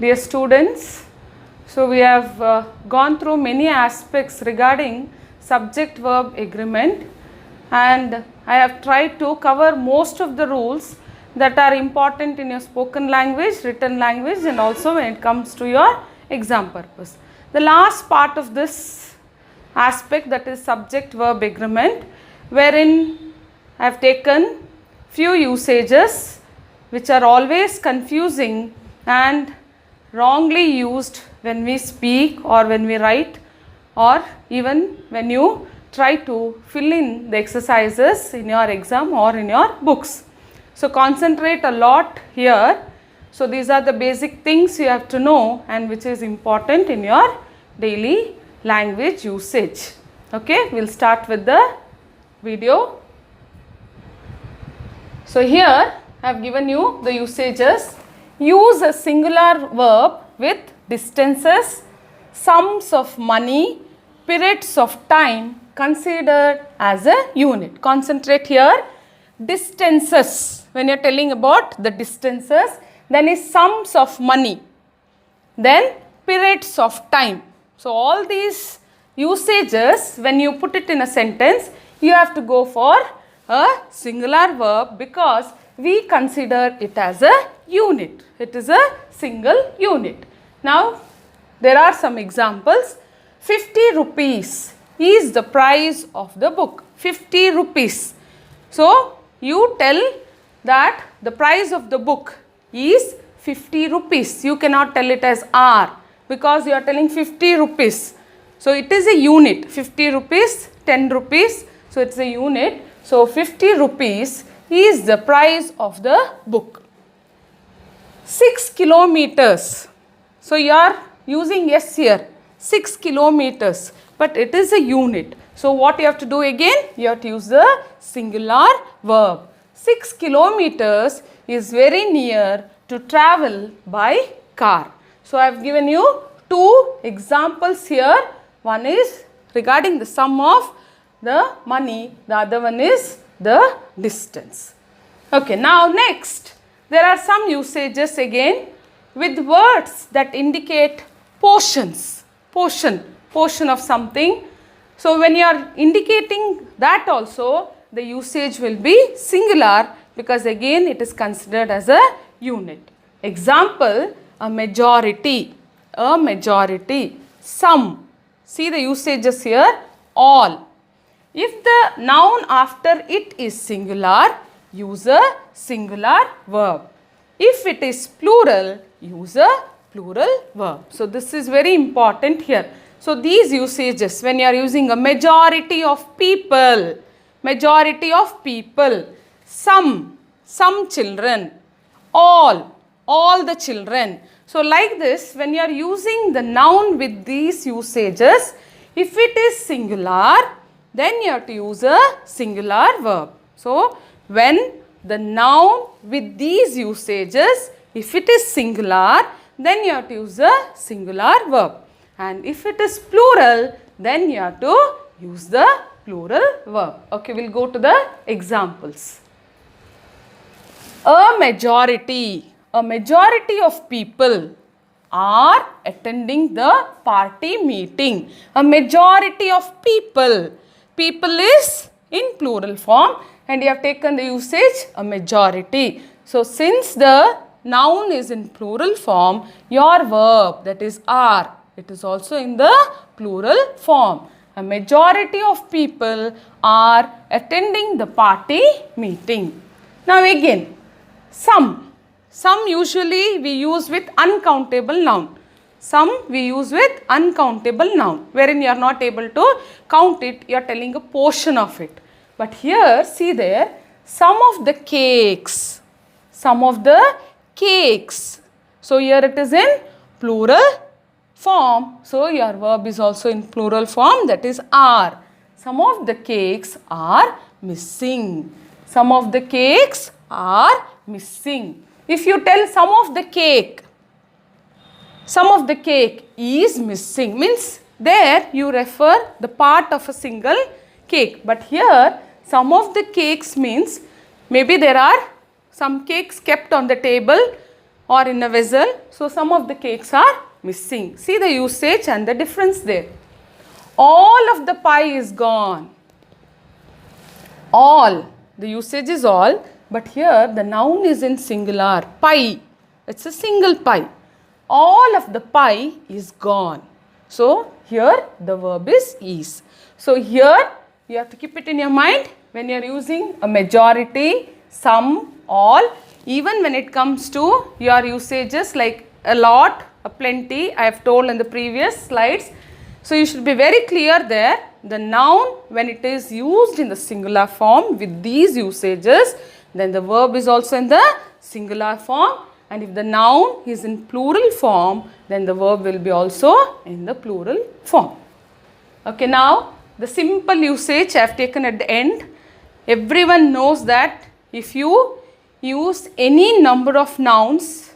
Dear students, so we have gone through many aspects regarding subject-verb agreement, and I have tried to cover most of the rules that are important in your spoken language, written language, and also when it comes to your exam purpose. The last part of this aspect, that is subject-verb agreement, wherein I have taken few usages which are always confusing and wrongly used when we speak or when we write, or even when you try to fill in the exercises in your exam or in your books. So concentrate a lot here. So these are the basic things you have to know and which is important in your daily language usage. Okay, we'll start with the video. So here I have given you the usages. Use a singular verb with distances, sums of money, periods of time considered as a unit. Concentrate here. Distances, when you are telling about the distances, then is sums of money, then periods of time. So all these usages, when you put it in a sentence, you have to go for a singular verb because we consider it as a unit. It is a single unit. Now there are some examples. 50 rupees is the price of the book. 50 rupees. So you tell that the price of the book is 50 rupees. You cannot tell it as R because you are telling 50 rupees. So it is a unit. 50 rupees, 10 rupees. So it's a unit. So 50 rupees is the price of the book. 6 kilometers. So you are using S here. 6 kilometers. But it is a unit. So what you have to do again? You have to use the singular verb. 6 kilometers is very near to travel by car. So I have given you two examples here. One is regarding the sum of the money. The other one is the distance. Okay, now next, there are some usages again with words that indicate portions. Portion of something. So when you are indicating that also, the usage will be singular because again it is considered as a unit. Example, a majority, some. See the usages here, all. If the noun after it is singular, use a singular verb. If it is plural, use a plural verb. So this is very important here. So these usages, when you are using a majority of people, some children, all the children. So like this, when you are using the noun with these usages, if it is singular, then you have to use a singular verb. So when the noun with these usages, if it is singular, then you have to use a singular verb. And if it is plural, then you have to use the plural verb. Okay, we'll go to the examples. A majority of people are attending the party meeting. A majority of people is in plural form and you have taken the usage a majority. So since the noun is in plural form, your verb, that is are, it is also in the plural form. A majority of people are attending the party meeting. Now again, some usually we use with uncountable noun. Some we use with uncountable noun, wherein you are not able to count it, you are telling a portion of it. But here, see there, some of the cakes. So here it is in plural form. So your verb is also in plural form, that is are. Some of the cakes are missing. If you tell some of the cake is missing, means there you refer the part of a single cake. But here some of the cakes means maybe there are some cakes kept on the table or in a vessel. So some of the cakes are missing. See the usage and the difference there. All of the pie is gone. All. The usage is all. But here the noun is in singular. Pie. It's a single pie. All of the pie is gone. So here the verb is. So here you have to keep it in your mind when you are using a majority, some, all. Even when it comes to your usages like a lot, a plenty, I have told in the previous slides. So you should be very clear there. The noun, when it is used in the singular form with these usages, then the verb is also in the singular form. And if the noun is in plural form, then the verb will be also in the plural form. Okay, now the simple usage I have taken at the end. Everyone knows that if you use any number of nouns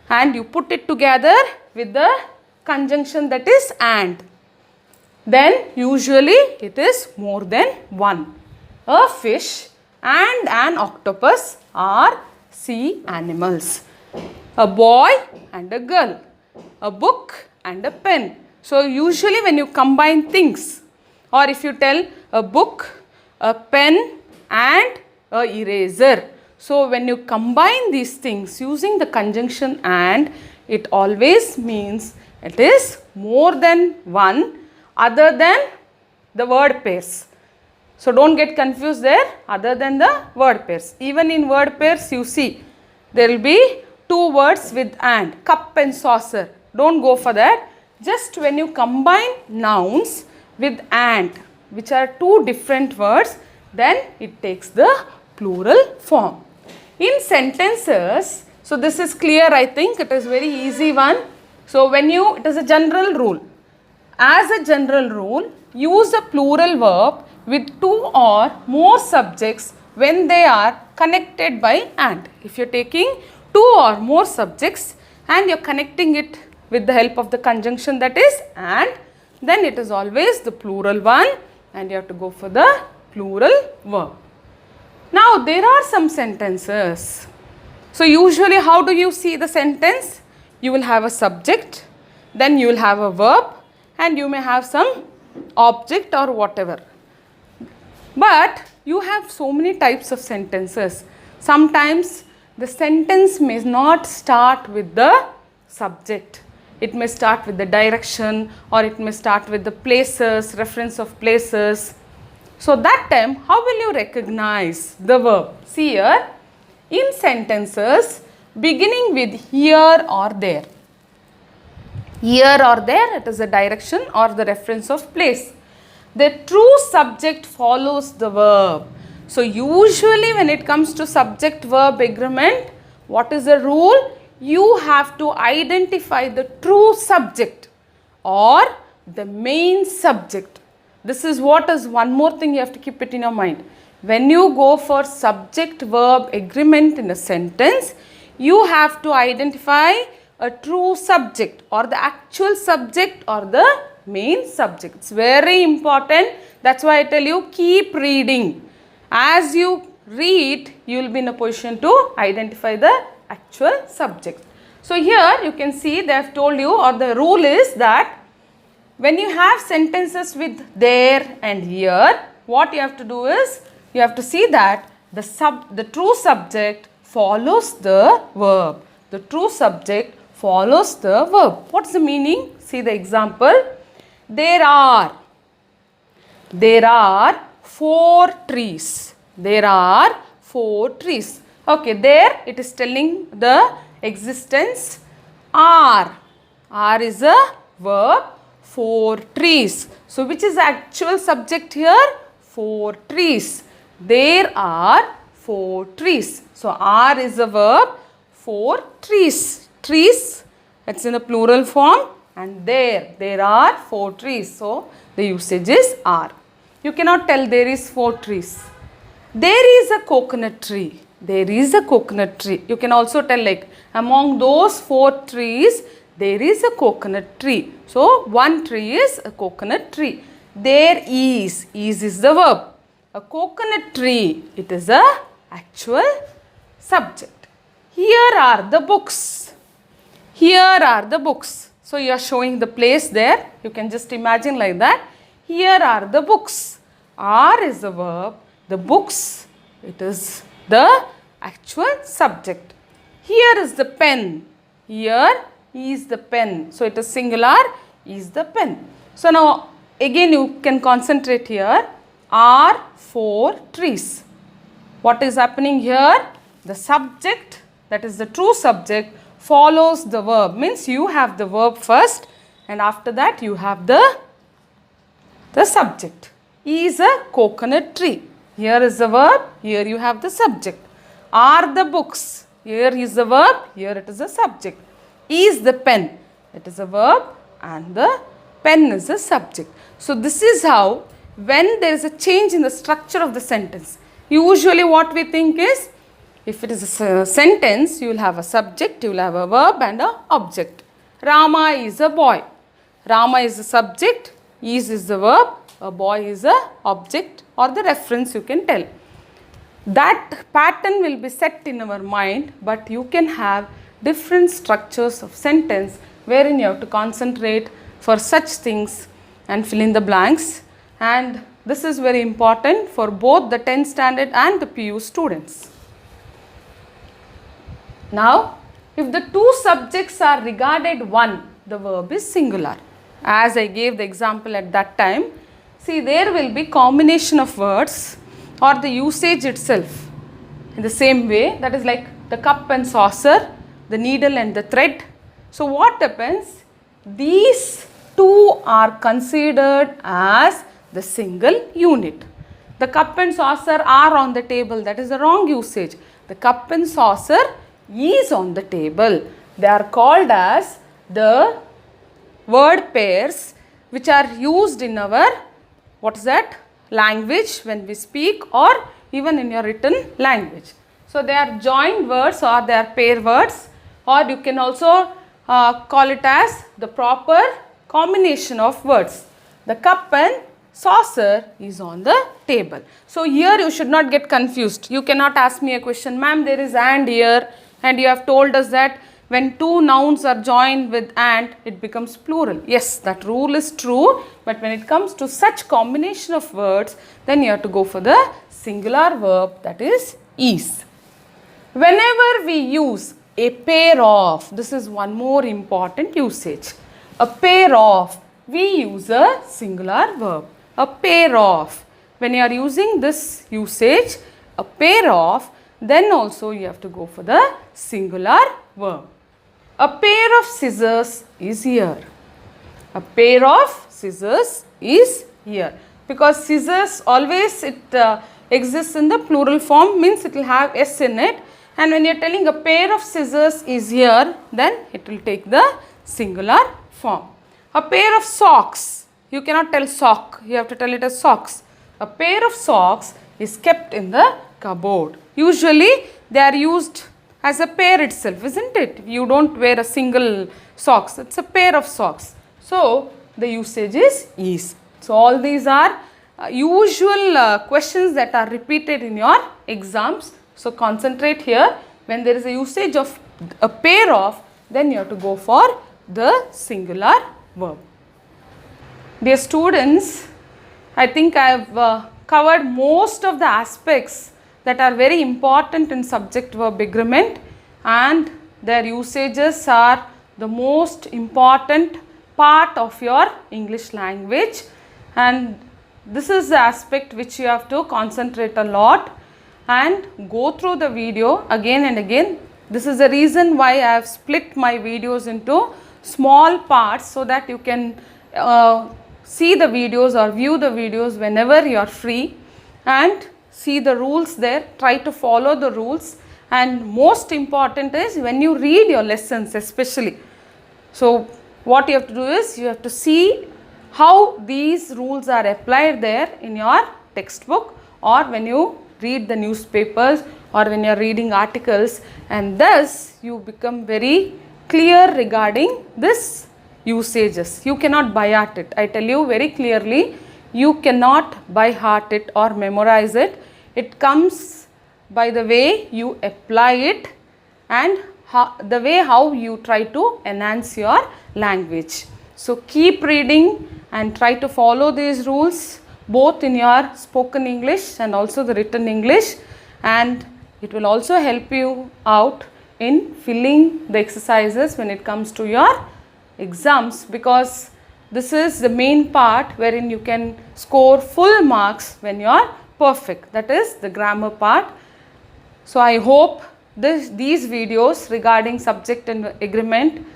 and you put it together with the conjunction that is and, then usually it is more than one. A fish and an octopus are sea animals. A boy and a girl. A book and a pen. So usually when you combine things, or if you tell a book, a pen and a eraser. So when you combine these things using the conjunction and, it always means it is more than one other than the word pairs. So don't get confused there, other than the word pairs. Even in word pairs you see there will be two words with and, cup and saucer. Don't go for that. Just when you combine nouns with and, which are two different words, then it takes the plural form. In sentences, so this is clear, I think it is very easy one. So when you, it is a general rule. As a general rule, use a plural verb with two or more subjects when they are connected by and. If you are taking two or more subjects and you are connecting it with the help of the conjunction that is and, then it is always the plural one and you have to go for the plural verb. Now there are some sentences. So usually how do you see the sentence? You will have a subject, then you will have a verb and you may have some object or whatever. But you have so many types of sentences. Sometimes the sentence may not start with the subject. It may start with the direction or it may start with the places, reference of places. So that time, how will you recognize the verb? See here, in sentences beginning with here or there. Here or there, it is a direction or the reference of place. The true subject follows the verb. So usually when it comes to subject verb agreement, what is the rule? You have to identify the true subject or the main subject. This is what is one more thing you have to keep it in your mind. When you go for subject verb agreement in a sentence, you have to identify a true subject or the actual subject or the main subject. It's very important. That's why I tell you, keep reading. As you read, you will be in a position to identify the actual subject. So here you can see they have told you, or the rule is that when you have sentences with there and here, what you have to do is you have to see that the true subject follows the verb. The true subject follows the verb. What's the meaning? See the example. There are 4 trees. There are 4 trees. Okay, there it is telling the existence are. Are is a verb. 4 trees. So which is the actual subject here? 4 trees. There are 4 trees. So are is a verb. 4 trees. Trees, it's in a plural form, and there are 4 trees. So the usage is are. You cannot tell there is 4 trees. There is a coconut tree. There is a coconut tree. You can also tell like among those 4 trees, there is a coconut tree. So one tree is a coconut tree. There is the verb. A coconut tree, it is a actual subject. Here are the books. Here are the books. So you are showing the place there. You can just imagine like that. Here are the books. Are is the verb. The books, it is the actual subject. Here is the pen. Here is the pen. So it is singular, is the pen. So now again you can concentrate here. Are 4 trees. What is happening here? The subject, that is the true subject, follows the verb. Means you have the verb first and after that you have the subject. Is a coconut tree. Here is the verb, here you have the subject. Are the books. Here is the verb, here it is the subject. Is the pen. It is a verb and the pen is the subject. So this is how, when there is a change in the structure of the sentence, usually what we think is, if it is a sentence, you will have a subject, you will have a verb and an object. Rama is a boy. Rama is the subject, is the verb, a boy is the object or the reference you can tell. That pattern will be set in our mind, but you can have different structures of sentence wherein you have to concentrate for such things and fill in the blanks. And this is very important for both the 10th standard and the PU students. Now, if the two subjects are regarded one, the verb is singular. As I gave the example at that time, see, there will be combination of words or the usage itself in the same way. That is like the cup and saucer, the needle and the thread. So what happens? These two are considered as the single unit. The cup and saucer are on the table. That is the wrong usage. The cup and saucer is on the table. They are called as the word pairs which are used in our, what is that, language when we speak or even in your written language. So they are joined words or they are pair words, or you can also call it as the proper combination of words. The cup and saucer is on the table. So here you should not get confused. You cannot ask me a question, ma'am, there is and here, and you have told us that when two nouns are joined with and, it becomes plural. Yes, that rule is true, but when it comes to such combination of words, then you have to go for the singular verb, that is. Whenever we use a pair of, this is one more important usage. A pair of, we use a singular verb. A pair of. When you are using this usage, a pair of, then also you have to go for the singular verb. A pair of scissors is here. A pair of scissors is here. Because scissors always it exists in the plural form, means it will have s in it. And when you are telling a pair of scissors is here, then it will take the singular form. A pair of socks, you cannot tell sock, you have to tell it as socks. A pair of socks is kept in the cupboard. Usually they are used as a pair itself, isn't it? You don't wear a single socks, it's a pair of socks. So the usage is. So all these are usual questions that are repeated in your exams. So concentrate here. When there is a usage of a pair of, then you have to go for the singular verb. Dear students, I think I have covered most of the aspects that are very important in subject verb agreement, and their usages are the most important part of your English language, and this is the aspect which you have to concentrate a lot and go through the video again and again. This is the reason why I have split my videos into small parts, so that you can see the videos or view the videos whenever you are free and see the rules there. Try to follow the rules, and most important is when you read your lessons especially. So what you have to do is you have to see how these rules are applied there in your textbook, or when you read the newspapers, or when you are reading articles, and thus you become very clear regarding this usages. You cannot by heart it. I tell you very clearly, you cannot by heart it or memorize it. It comes by the way you apply it and the way how you try to enhance your language. So keep reading and try to follow these rules both in your spoken English and also the written English, and it will also help you out in filling the exercises when it comes to your exams, because this is the main part wherein you can score full marks when you are perfect, that is the grammar part. So I hope these videos regarding subject and agreement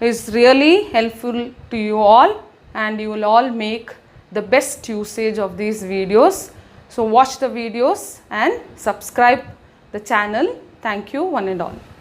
is really helpful to you all, and you will all make the best usage of these videos. So watch the videos and subscribe the channel. Thank you one and all.